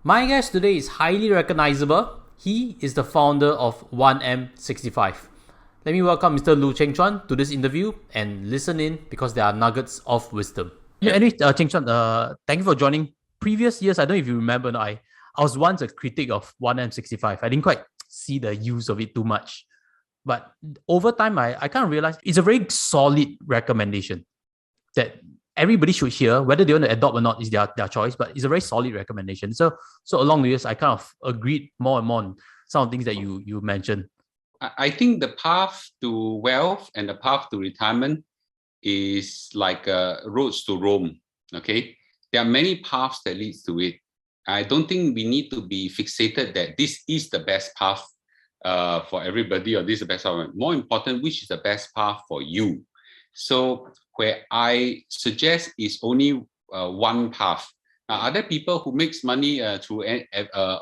My guest today is highly recognizable. He is the founder of 1M65. Let me welcome Mr. Loo Cheng Chuan to this interview and listen in because there are nuggets of wisdom. Anyway, Cheng Chuan, thank you for joining. Previous years, I don't know if you remember, I was once a critic of 1M65. I didn't quite see the use of it too much. But over time, I kind of realized it's a very solid recommendation that everybody should hear. Whether they want to adopt or not is their choice, but it's a very solid recommendation. So along the years, I kind of agreed more and more on some of the things that you mentioned. I think the path to wealth and the path to retirement is like roads to Rome. Okay, there are many paths that leads to it. I don't think we need to be fixated that this is the best path for everybody, or this is the best path. More important, which is the best path for you. So where I suggest is only one path. Now, other people who makes money through a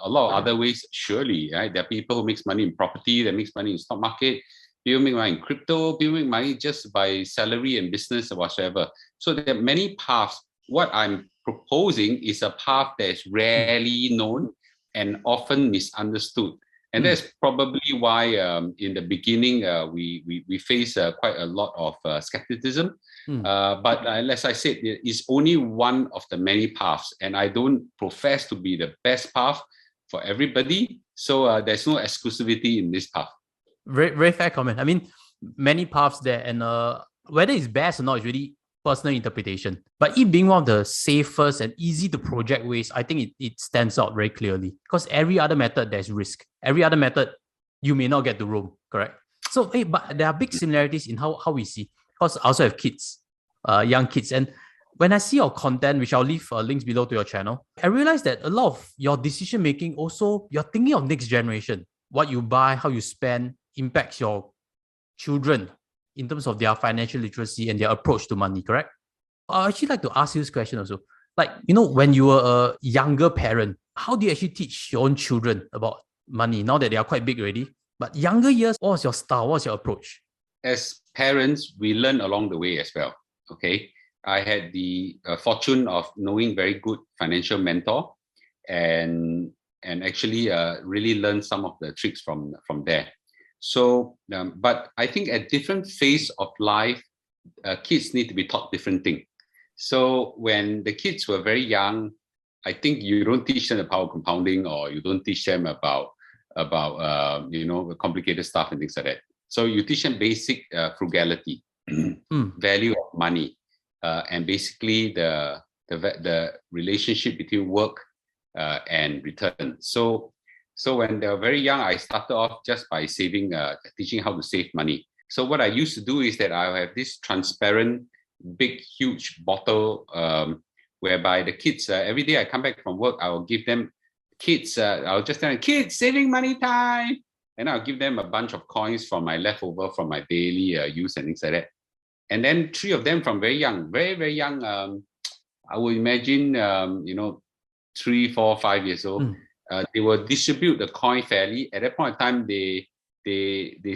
lot of other ways, surely, right? There are people who makes money in property, that makes money in stock market, people make money in crypto, people make money just by salary and business or whatsoever. So there are many paths. What I'm proposing is a path that's rarely known and often misunderstood. And that's probably why in the beginning we face quite a lot of skepticism. But as I said, it's only one of the many paths, and I don't profess to be the best path for everybody. So there's no exclusivity in this path. Very, very fair comment. I mean, many paths there, and whether it's best or not is really personal interpretation. But it being one of the safest and easy to project ways, I think it stands out very clearly. Because every other method, there's risk. Every other method, you may not get to Rome, correct? So, hey, but there are big similarities in how we see. Because I also have kids, young kids. And when I see your content, which I'll leave links below to your channel, I realize that a lot of your decision making also, you're thinking of next generation. What you buy, how you spend impacts your children in terms of their financial literacy and their approach to money, correct? I actually like to ask you this question also. Like, when you were a younger parent, how do you actually teach your own children about money now that they are quite big already? But younger years, what was your style? What was your approach? As parents, we learn along the way as well. Okay. I had the fortune of knowing very good financial mentor and actually really learn some of the tricks from there. So, but I think at different phase of life, kids need to be taught different things. So when the kids were very young, I think you don't teach them the power of compounding, or you don't teach them about complicated stuff and things like that. So you teach them basic frugality, value of money, and basically the relationship between work and return. So when they were very young, I started off just by saving, teaching how to save money. So what I used to do is that I have this transparent, big, huge bottle, whereby the kids, every day I come back from work, I will give them I'll just tell them, kids, saving money time. And I'll give them a bunch of coins from my leftover, from my daily use and things like that. And then 3 of them from very young, very, very young, I would imagine, 3, 4, 5 years old, they will distribute the coin fairly. At that point in time, they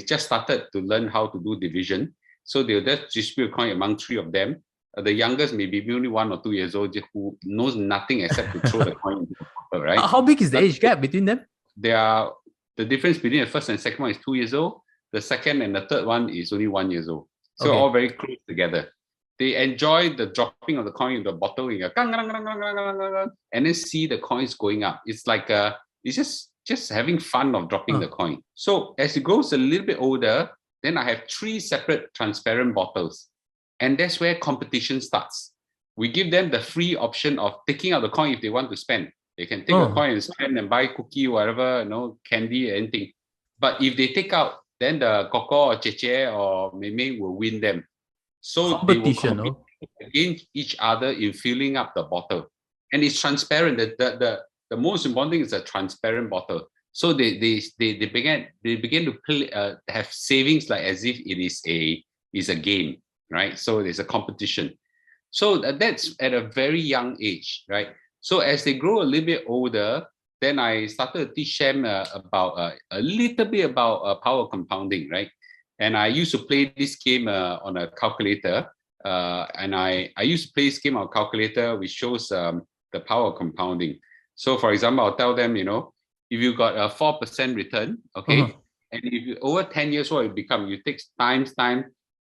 just started to learn how to do division. So they'll just distribute coin among 3 of them. The youngest may be only 1 or 2 years old, who knows nothing except to throw the coin into the bottle, right? How big is the age gap between them? The difference between the first and second one is 2 years old. The second and the third one is only 1 year old. So okay. All very close together. They enjoy the dropping of the coin in the bottle, and then see the coins going up. It's like it's just having fun of dropping the coin. So as it grows a little bit older, then I have 3 separate transparent bottles, and that's where competition starts. We give them the free option of taking out the coin if they want to spend. They can take a coin and spend and buy cookie, whatever, candy, anything. But if they take out, then the Coco or Cheche or Mei will win them. So they will compete against each other in filling up the bottle. And it's transparent. The most important thing is a transparent bottle. So they begin to play, have savings like as if it is a game, right? So there's a competition. So that's at a very young age, right? So as they grow a little bit older, then I started to teach them about a little bit about power compounding, right? And I used to play this game on a calculator, and I used to play this game on a calculator which shows the power of compounding. So for example, I'll tell them, if you got a 4% return, okay, and if you over 10 years, what it become? You take time,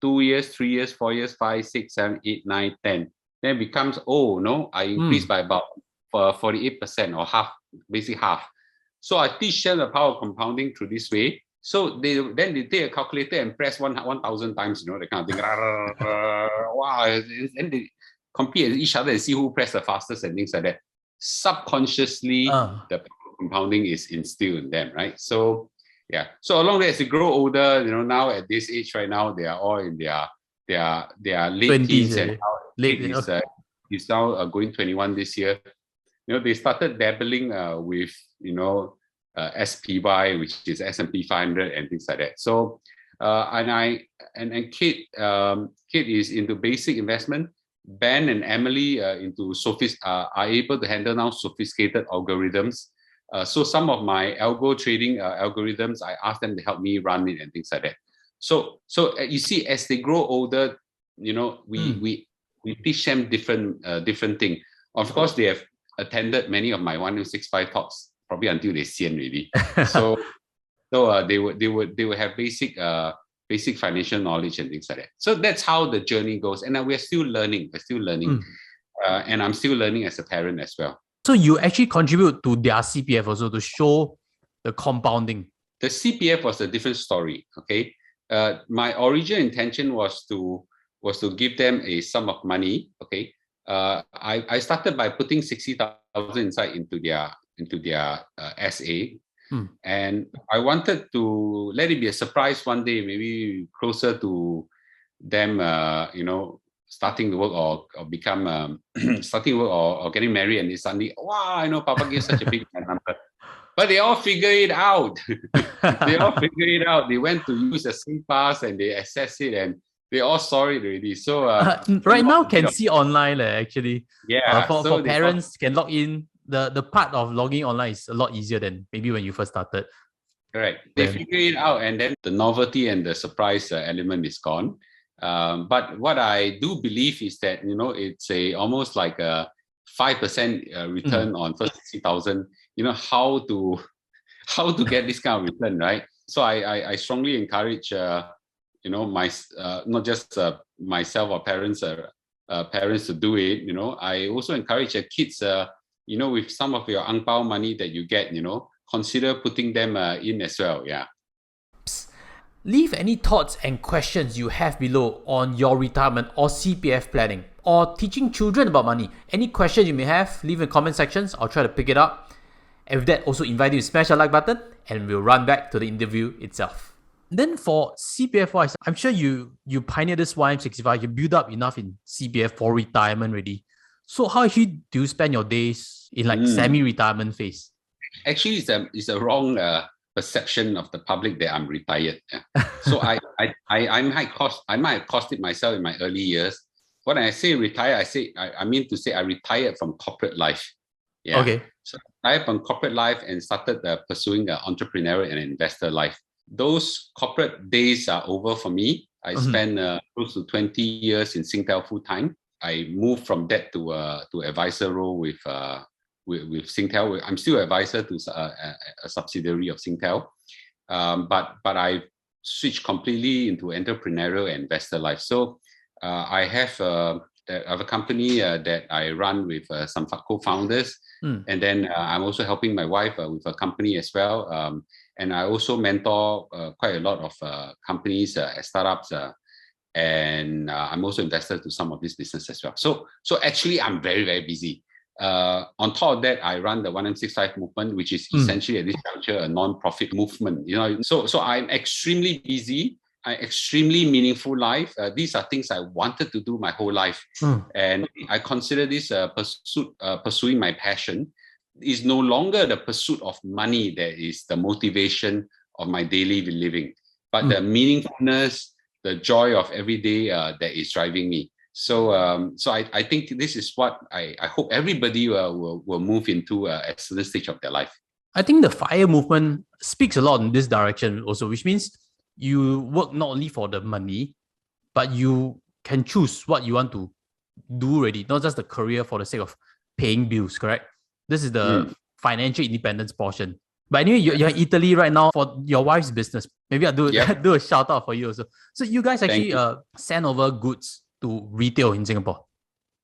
2 years, 3 years, 4 years, 5, 6, 7, 8, 9, 10. Then it becomes, I increased by about 48% or half, basically half. So I teach them the power of compounding through this way. So they take a calculator and press 1,000 times, that kind of thing. Wow. And they compete with each other and see who press the fastest and things like that. Subconsciously, the power of compounding is instilled in them, right? So yeah. So along the way, as they grow older, now at this age right now, they are all in their late 20s, teens, and he's now going 21 this year. They started dabbling with SPY, which is S&P 500 and things like that. So and Kate is into basic investment. Ben and Emily into are able to handle now sophisticated algorithms. So some of my algo trading algorithms, I ask them to help me run it and things like that. So you see, as they grow older, we teach them different thing. Of course, they have attended many of my 1065 talks probably until they sian already. So they would have basic financial knowledge and things like that. So that's how the journey goes, and we're still learning. And I'm still learning as a parent as well. So you actually contribute to their CPF also to show the compounding. The CPF was a different story. Okay, my original intention was to give them a sum of money. Okay, I started by putting 60,000 inside into their SA, and I wanted to let it be a surprise one day, maybe closer to them, starting to work or become starting work or getting married, and they suddenly, wow, Papa gives such a big number. But they all figure it out. They went to use the SingPass and they access it, and they all saw it already. So right now can see online actually. Yeah. For parents can log in. The part of logging online is a lot easier than maybe when you first started. Correct. They figure it out, and then the novelty and the surprise element is gone. But what I do believe is that it's almost like a 5% return on first 60,000. How to get this kind of return, right? So I strongly encourage not just myself or parents to do it. I also encourage kids. With some of your ang pao money that you get, consider putting them in as well. Yeah. Leave any thoughts and questions you have below on your retirement or CPF planning or teaching children about money. Any questions you may have, leave in the comment sections. I'll try to pick it up. And with that, also invite you to smash the like button, and we'll run back to the interview itself. Then for CPF wise, I'm sure you pioneered this YM65, you build up enough in CPF for retirement already. So how actually do you spend your days in semi-retirement phase? Actually, it's a wrong perception of the public that I'm retired. Yeah. So I might have cost it myself in my early years. When I say retire, I mean to say I retired from corporate life. Yeah. Okay. So I retired from corporate life and started pursuing entrepreneurial and investor life. Those corporate days are over for me. I spent close to 20 years in Singtel full time. I moved from that to advisor role with Singtel. I'm still advisor to a subsidiary of Singtel, but I switched completely into entrepreneurial and investor life. So I have a company that I run with some co-founders, and then I'm also helping my wife with a company as well. And I also mentor quite a lot of companies, startups. And I'm also invested to some of these businesses as well. So actually, I'm very, very busy. On top of that, I run the 1M65 movement, which is essentially at this juncture a non-profit movement. So I'm extremely busy. Extremely meaningful life. These are things I wanted to do my whole life, and I consider this pursuing my passion. Is no longer the pursuit of money that is the motivation of my daily living, but the meaningfulness, the joy of every day that is driving me. So I think this is what I hope everybody will move into at a certain stage of their life. I think the FIRE movement speaks a lot in this direction also, which means you work not only for the money, but you can choose what you want to do already, not just the career for the sake of paying bills, correct? This is the financial independence portion. But anyway, you're in Italy right now for your wife's business. Maybe I'll do, do a shout out for you also. So you guys actually send over goods to retail in Singapore.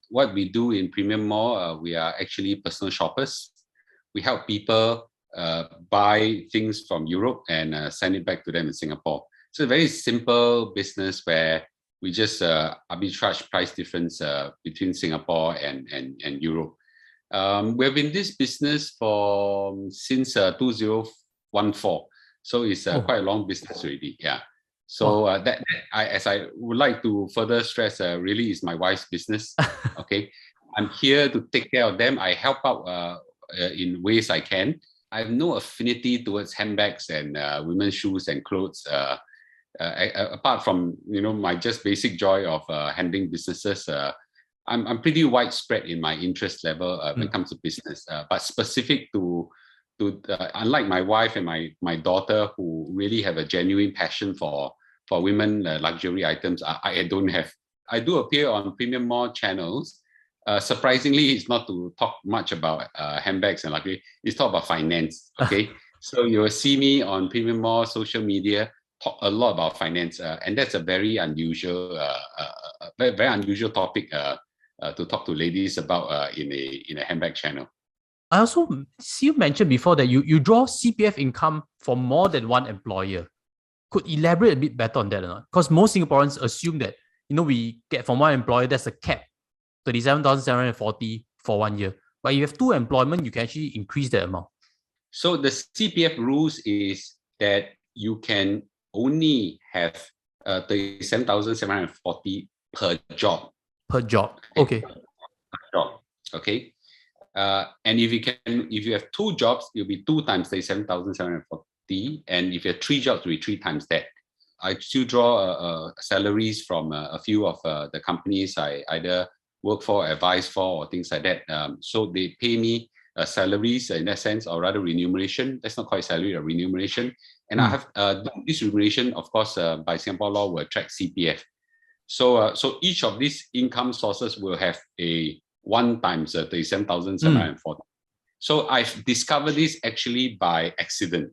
What we do in Premium Mall, we are actually personal shoppers. We help people buy things from Europe and send it back to them in Singapore. It's a very simple business where we just arbitrage price difference between Singapore and Europe. We've been in this business since 2014, so it's quite a long business already. Yeah. So as I would like to further stress, really is my wife's business. Okay, I'm here to take care of them. I help out in ways I can. I have no affinity towards handbags and women's shoes and clothes. Apart from my just basic joy of handling businesses, I'm pretty widespread in my interest level when it comes to business. But specific to unlike my wife and my daughter, who really have a genuine passion for women luxury items, I don't have. I do appear on Premium Mall channels. Surprisingly, it's not to talk much about handbags and luxury. It's talk about finance. Okay, so you will see me on Premium Mall social media talk a lot about finance, and that's a very unusual, very unusual topic to talk to ladies about in a handbag channel. I also see you mentioned before that you draw CPF income for more than one employer. Could elaborate a bit better on that or not? Because most Singaporeans assume that we get from one employer, that's a cap, 37,740 for 1 year. But if you have two employment, you can actually increase that amount. So the CPF rules is that you can only have 37,740 per job. Per job. Okay. Per job. Okay. And if you have two jobs, it'll be 2 times 37,740. And if you have 3 jobs, it'll be 3 times that. I still draw salaries from a few of the companies I either work for, advise for, or things like that. So they pay me salaries in that sense, or rather remuneration. That's not quite salary, or remuneration. And I have this remuneration, of course, by Singapore law, will attract CPF. So each of these income sources will have a 1 times 37,740. So I've discovered this actually by accident.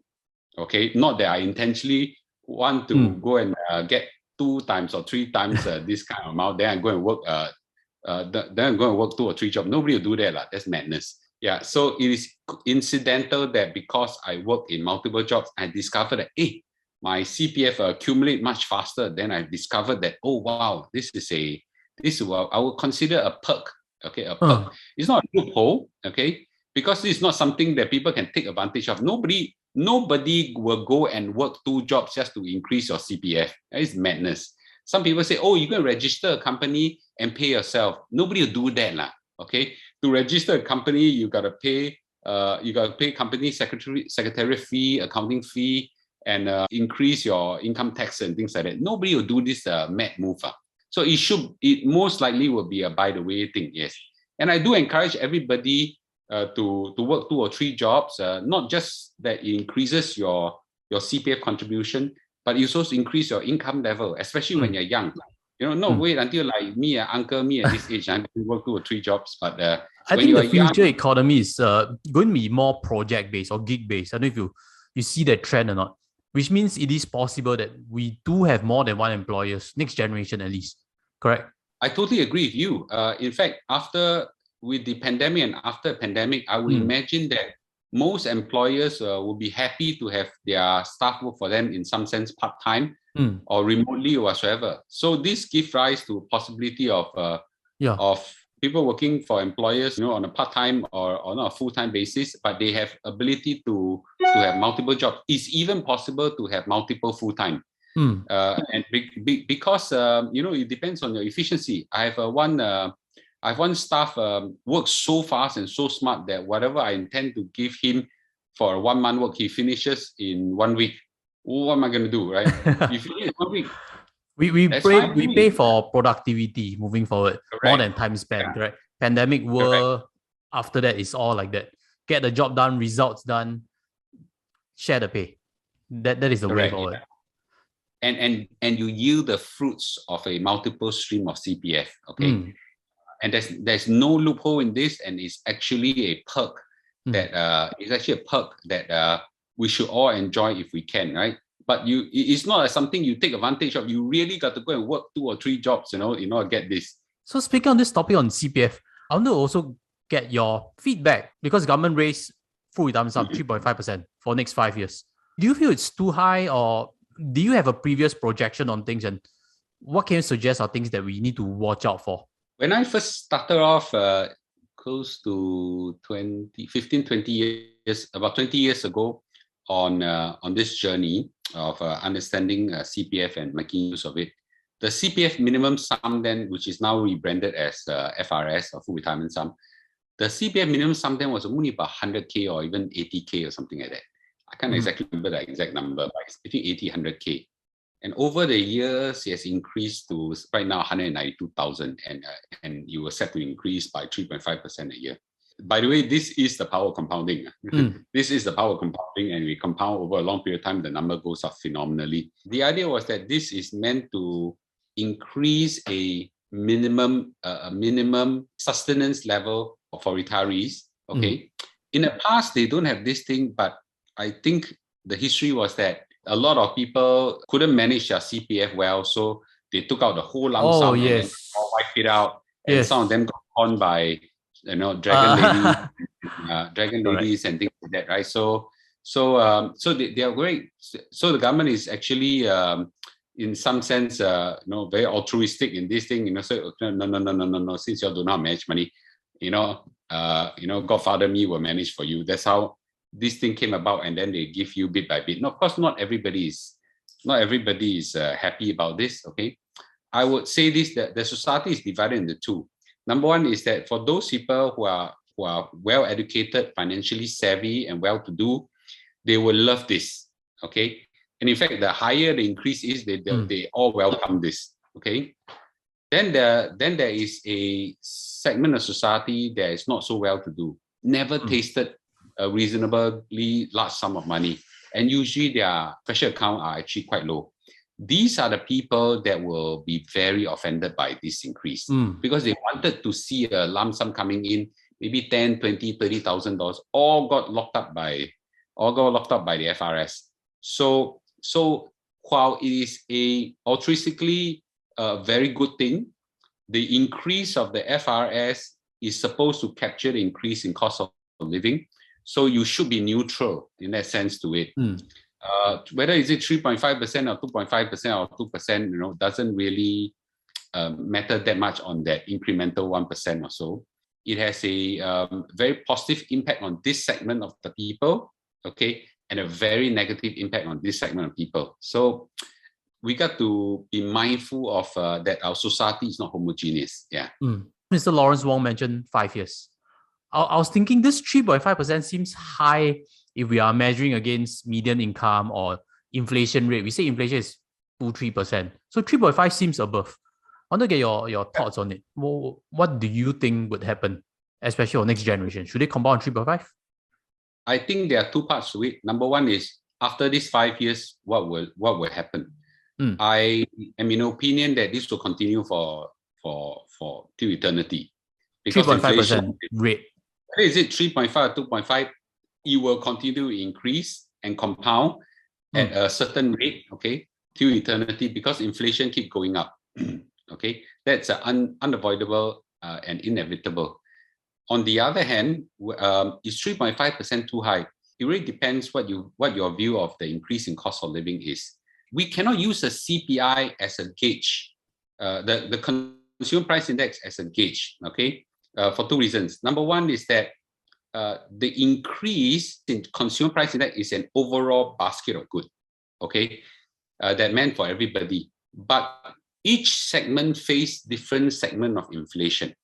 Okay, not that I intentionally want to go and get 2 times or 3 times this kind of amount. Then I go and work. Then I'm going to work 2 or 3 jobs. Nobody will do that. That's madness. Yeah. So it is incidental that because I work in multiple jobs, I discovered that my CPF accumulate much faster. Then I discovered that I will consider a perk. Okay, a perk. It's not a loophole. Okay, because this is not something that people can take advantage of. Nobody will go and work 2 jobs just to increase your CPF. That is madness. Some people say, you can register a company and pay yourself. Nobody will do that. Okay, to register a company, you got to pay company secretariat fee, accounting fee, and increase your income tax and things like that. Nobody will do this mad move. So it most likely will be a by the way thing. Yes, and I do encourage everybody to work 2 or 3 jobs. Not just that it increases your CPF contribution, but it also increase your income level, especially when you're young. Wait until like me, uncle, me at this age, I can work 2 or 3 jobs. But I think the future economy is going to be more project-based or gig-based. I don't know if you see that trend or not, which means it is possible that we do have more than one employers, next generation at least. Correct? I totally agree with you. In fact, with the pandemic and after pandemic, I would imagine that most employers will be happy to have their staff work for them in some sense part-time or remotely or whatsoever. So this gives rise to possibility of people working for employers, on a part-time or on a full-time basis, but they have ability to have multiple jobs. It's even possible to have multiple full-time. And because it depends on your efficiency. I have one staff works so fast and so smart that whatever I intend to give him for 1 month work, he finishes in 1 week. What am I going to do, right? You finish 1 week. We pay for productivity moving forward. Correct. More than time spent. Correct. Pandemic world. After that, it's all like that. Get the job done, results done, share the pay. That is the way forward. And you yield the fruits of a multiple stream of CPF. Okay. And there's no loophole in this, and it's actually a perk that is actually a perk that we should all enjoy if we can, right? But it's not something you take advantage of. You really got to go and work 2 or 3 jobs, in order to get this. So speaking on this topic on CPF, I want to also get your feedback because government raised full retirement sum 3.5% for next 5 years. Do you feel it's too high, or do you have a previous projection on things, and what can you suggest are things that we need to watch out for? When I first started off close to 20 years, about 20 years ago, on this journey of understanding CPF and making use of it, the CPF minimum sum then, which is now rebranded as FRS or full retirement sum, the CPF minimum sum then was only about 100K or even 80K or something like that. I can't exactly remember the exact number, but it's between 80 and 100K. And over the years, it has increased to right now 192,000, and you were set to increase by 3.5% a year. By the way, this is the power of compounding. This is the power of compounding, and we compound over a long period of time, the number goes up phenomenally. The idea was that this is meant to increase a minimum sustenance level for retirees. Okay. In the past, they don't have this thing, but I think the history was that a lot of people couldn't manage their CPF well, so they took out the whole lump sum and then wiped it out. And some of them got on by dragon ladies and things like that, right? So they are great. So the government is actually in some sense very altruistic in this thing. So no. Since you don't know how to manage money, Godfather me will manage for you. That's how this thing came about, and then they give you bit by bit. Now, of course, not everybody is happy about this. Okay, I would say this, that the society is divided into two. Number one is that for those people who are well educated, financially savvy, and well to do, they will love this. Okay, and in fact, the higher the increase is, they all welcome this. Okay, then there is a segment of society that is not so well to do, never tasted a reasonably large sum of money, and usually their special account are actually quite low. These are the people that will be very offended by this increase because they wanted to see a lump sum coming in, maybe 10, 20, $30,000, all got locked up by the FRS. So while it is a altruistically very good thing, the increase of the FRS is supposed to capture the increase in cost of living. So you should be neutral in that sense to it. Whether is it 3.5% or 2.5% or 2%, doesn't really matter that much on that incremental 1% or so. It has a very positive impact on this segment of the people, okay, and a very negative impact on this segment of people. So we got to be mindful of that our society is not homogeneous. Yeah. Mr. Lawrence Wong mentioned 5 years. I was thinking this 3.5% seems high if we are measuring against median income or inflation rate. We say inflation is 2-3%. So 3.5 seems above. I want to get your thoughts on it. What do you think would happen, especially for next generation? Should they compound 3.5? I think there are two parts to it. Number one is, after these 5 years, what will happen? I am in opinion that this will continue for till eternity. Because 3.5% rate. Whether is it 3.5 or 2.5, it will continue to increase and compound at a certain rate, okay, till eternity, because inflation keep going up. Okay, that's unavoidable and inevitable. On the other hand, is 3.5% too high? It really depends what your view of the increase in cost of living is. We cannot use the CPI as a gauge, the consumer price index as a gauge, okay, for two reasons. Number one is that the increase in consumer price index is an overall basket of goods, okay, that meant for everybody. But each segment face different segment of inflation.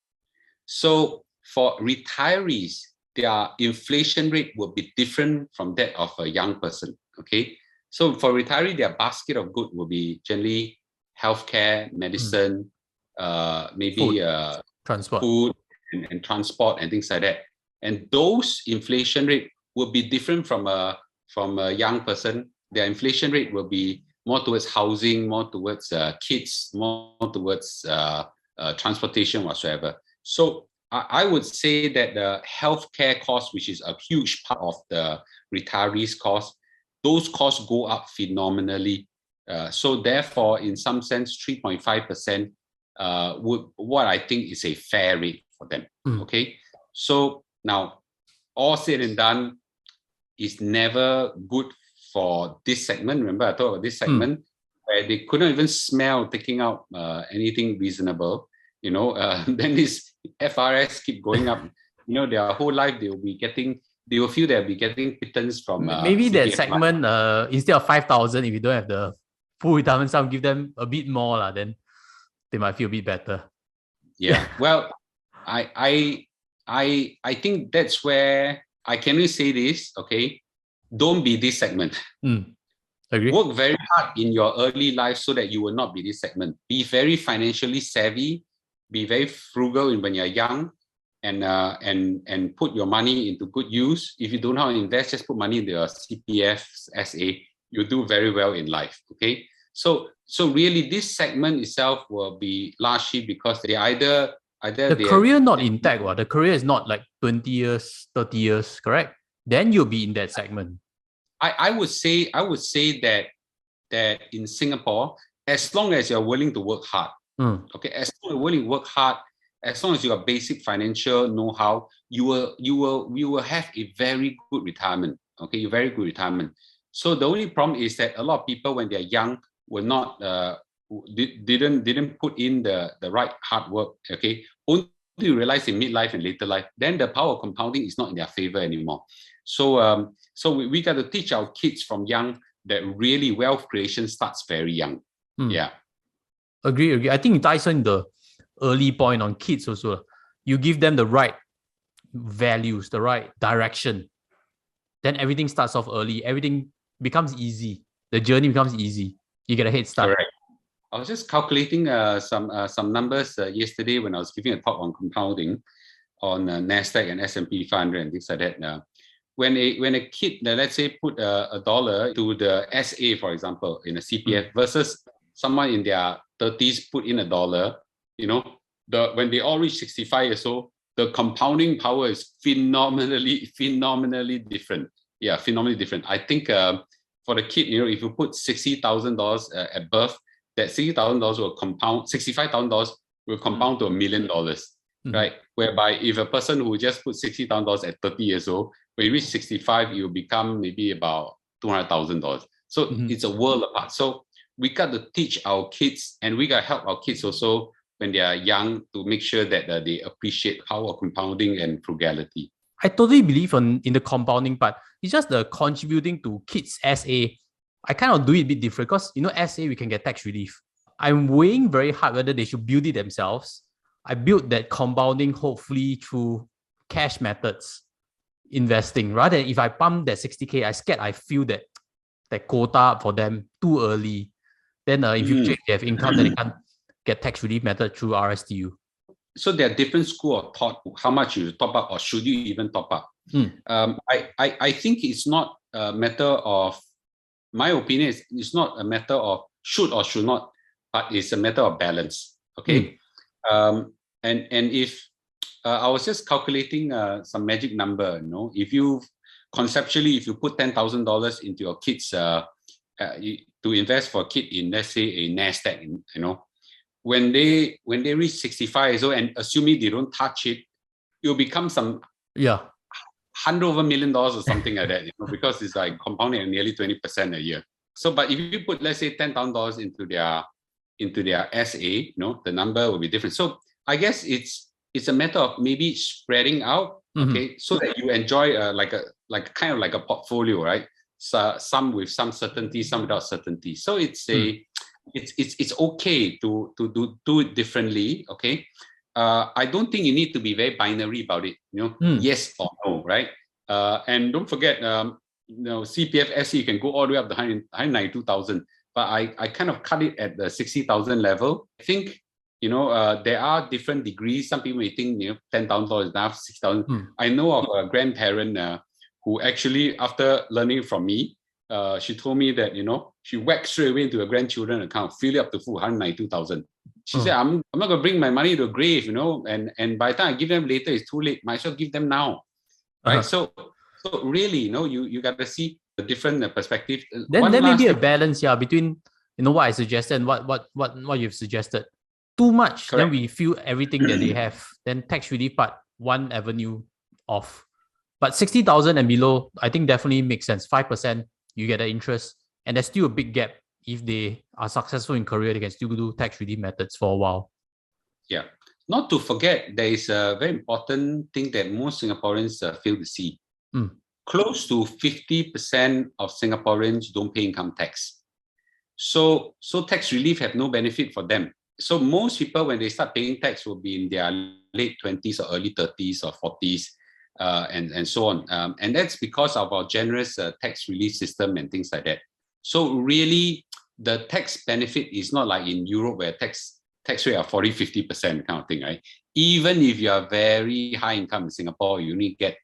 So for retirees, their inflation rate will be different from that of a young person, okay? So for retiree, their basket of goods will be generally healthcare, medicine, maybe transport, food and transport and things like that. And those inflation rate will be different from a young person. Their inflation rate will be more towards housing, more towards kids, more towards transportation whatsoever. So I would say that the healthcare cost, which is a huge part of the retirees' cost, those costs go up phenomenally. So therefore, in some sense, 3.5% would what I think is a fair rate for them. Okay. So now, all said and done, is never good for this segment. Remember, I talked about this segment where they couldn't even smell taking out anything reasonable. Then this FRS keep going up. Their whole life they will feel they'll be getting pittance from maybe that CPF segment instead of 5,000, if you don't have the full retirement sum, give them a bit more then they might feel a bit better. Yeah. Well, I think that's where I can only say this. Okay, don't be this segment. Agree. Work very hard in your early life so that you will not be this segment. Be very financially savvy. Be very frugal when you're young, and put your money into good use. If you don't know how to invest, just put money into your CPF, SA. You do very well in life. Okay, so really this segment itself will be largely because they either the career not intact. The career is not like 20 years, 30 years, correct? Then you'll be in that segment. I would say that in Singapore, as long as you're willing to work hard, okay, as long as you're willing to work hard, as long as you have basic financial know-how, you will have a very good retirement. Okay, very good retirement. So the only problem is that a lot of people when they're young will not didn't put in the right hard work. Okay, only you realize in midlife and later life, then the power of compounding is not in their favor anymore. So we got to teach our kids from young that really wealth creation starts very young. Yeah. Agree. I think it ties in the early point on kids also. You give them the right values, the right direction. Then everything starts off early. Everything becomes easy. The journey becomes easy. You get a head start. Correct. I was just calculating some numbers yesterday when I was giving a talk on compounding on NASDAQ and S&P 500 and things like that. When a kid, let's say, put $1 to the SA, for example, in a CPF versus someone in their 30s put in $1, when they all reach 65 years old, the compounding power is phenomenally different. Yeah, phenomenally different. I think for the kid, if you put $60,000 at birth, that $60,000 will compound, $65,000 will compound to $1 million, right? Whereby if a person who just put $60,000 at 30 years old, when you reach 65, it will become maybe about $200,000. So it's a world apart. So we got to teach our kids, and we got to help our kids also when they are young to make sure that they appreciate power of compounding and frugality. I totally believe in the compounding part. It's just the contributing to kids SA. I kind of do it a bit different because, SA, we can get tax relief. I'm weighing very hard whether they should build it themselves. I built that compounding hopefully through cash methods, investing. Rather than if I pump that 60K, I feel that quota for them too early. Then in future, if they have income, then they can't get tax relief method through RSTU. So there are different school of thought how much you top up or should you even top up. I think it's not a matter of, my opinion is it's not a matter of should or should not, but it's a matter of balance. Okay. And if I was just calculating some magic number, if you conceptually, if you put $10,000 into your kids to invest for a kid in, let's say, a NASDAQ, when they reach 65 years old, and assuming they don't touch it, it'll become some $100 over million or something like that, because it's like compounding at nearly 20% a year. So, but if you put, let's say, $10,000 into their SA, the number will be different. So I guess it's a matter of maybe spreading out, okay, so that you enjoy like a portfolio, right? So some with some certainty, some without certainty. So it's it's okay to do it differently, okay. I don't think you need to be very binary about it, yes or no, right? And don't forget, CPF SE can go all the way up to 192,000, but I kind of cut it at the 60,000 level. I think there are different degrees. Some people may think $10,000 is enough, 6,000. I know of a grandparent who actually, after learning from me, she told me that she whacked straight away into her grandchildren account, fill it up to full 192,000. She said, I'm not going to bring my money to a grave, and by the time I give them later, it's too late. Might as well give them now, right? So really, you got to see the different perspective. Then there may be a balance, between what I suggested and what you've suggested. Too much, correct. Then we feel everything that they have. Then tax relief part, one avenue off. But 60,000 and below, I think definitely makes sense. 5%, you get the interest, and there's still a big gap. If they are successful in Korea, they can still do tax relief methods for a while. Yeah. Not to forget, there is a very important thing that most Singaporeans fail to see. Close to 50% of Singaporeans don't pay income tax. So tax relief have no benefit for them. So most people, when they start paying tax, will be in their late 20s or early 30s or 40s, and so on. And that's because of our generous tax relief system and things like that. So really, the tax benefit is not like in Europe where tax rate are 40-50% kind of thing, right? Even if you are very high income in Singapore, you only get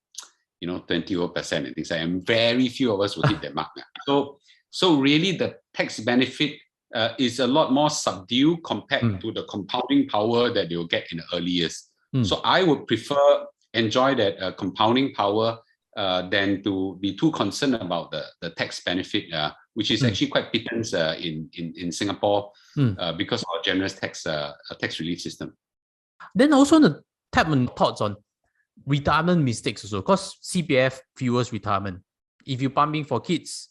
20% and things like that. And very few of us will hit that mark. So really, the tax benefit is a lot more subdued compared to the compounding power that they will get in the early years. So I would enjoy that compounding power than to be too concerned about the tax benefit, which is actually quite pittance in Singapore because of our generous tax relief system. Then also the tap on thoughts on retirement mistakes also, because CPF fuels retirement. If you're pumping for kids,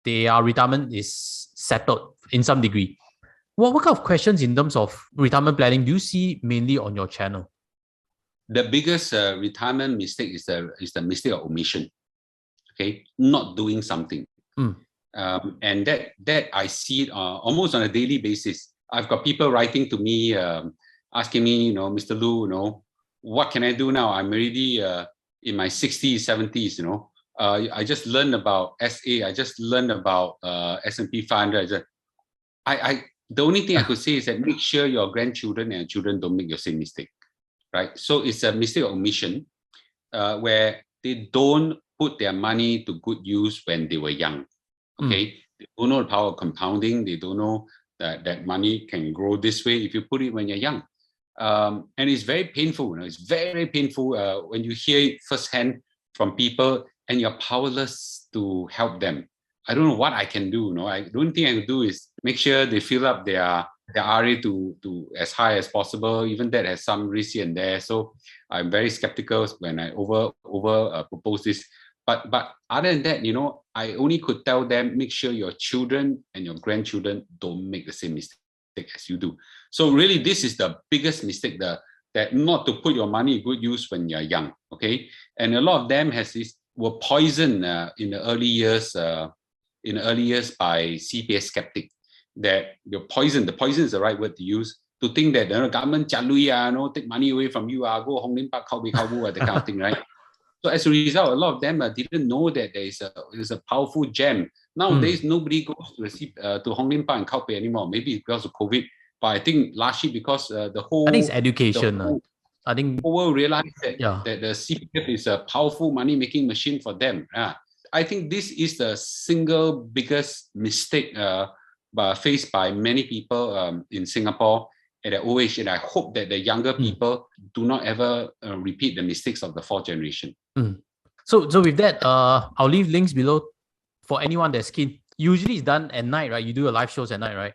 their retirement is settled in some degree. What kind of questions in terms of retirement planning do you see mainly on your channel? The biggest retirement mistake is the mistake of omission. Okay, not doing something, and that I see it almost on a daily basis. I've got people writing to me, asking me, Mr. Loo, what can I do now? I'm already in my 60s, 70s. I just learned about SA. I just learned about S&P 500. The only thing I could say is that make sure your grandchildren and children don't make your same mistake. Right, so it's a mistake of omission, where they don't put their money to good use when they were young. Okay, they don't know the power of compounding. They don't know that money can grow this way if you put it when you're young, and it's very painful. It's very, very painful when you hear it firsthand from people, and you're powerless to help them. I don't know what I can do. The only thing I can do is make sure they fill up their RA to as high as possible. Even that has some risk here and there. So I'm very skeptical when I over propose this. But other than that, I only could tell them, make sure your children and your grandchildren don't make the same mistake as you do. So really, this is the biggest mistake, that not to put your money in good use when you're young. Okay, and a lot of them were poisoned in the early years by CPF skeptic. That the poison is the right word to use, to think that the government take money away from you, go Hong Lim Park, that kind of thing, right? So as a result, a lot of them didn't know that there's a powerful gem. Nowadays, nobody goes to Hong Lim Park and Khao Pei anymore. Maybe because of COVID, but I think largely because the whole... I think it's education. I think the whole world realized that the CPF is a powerful money-making machine for them. I think this is the single biggest mistake faced by many people in Singapore at an old age, and I hope that the younger people do not ever repeat the mistakes of the fourth generation. So with that, I'll leave links below for anyone that's keen. Usually it's done at night, right? You do your live shows at night, right?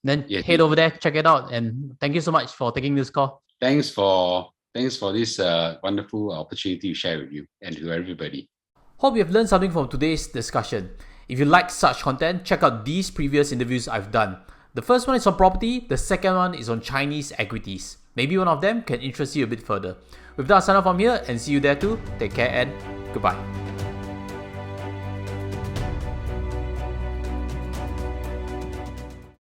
Then head over there, check it out, and thank you so much for taking this call. Thanks for this wonderful opportunity to share with you and to everybody. Hope you have learned something from today's discussion. If you like such content, check out these previous interviews I've done. The first one is on property, the second one is on Chinese equities. Maybe one of them can interest you a bit further. With that, I'll sign off from here and see you there too. Take care and goodbye.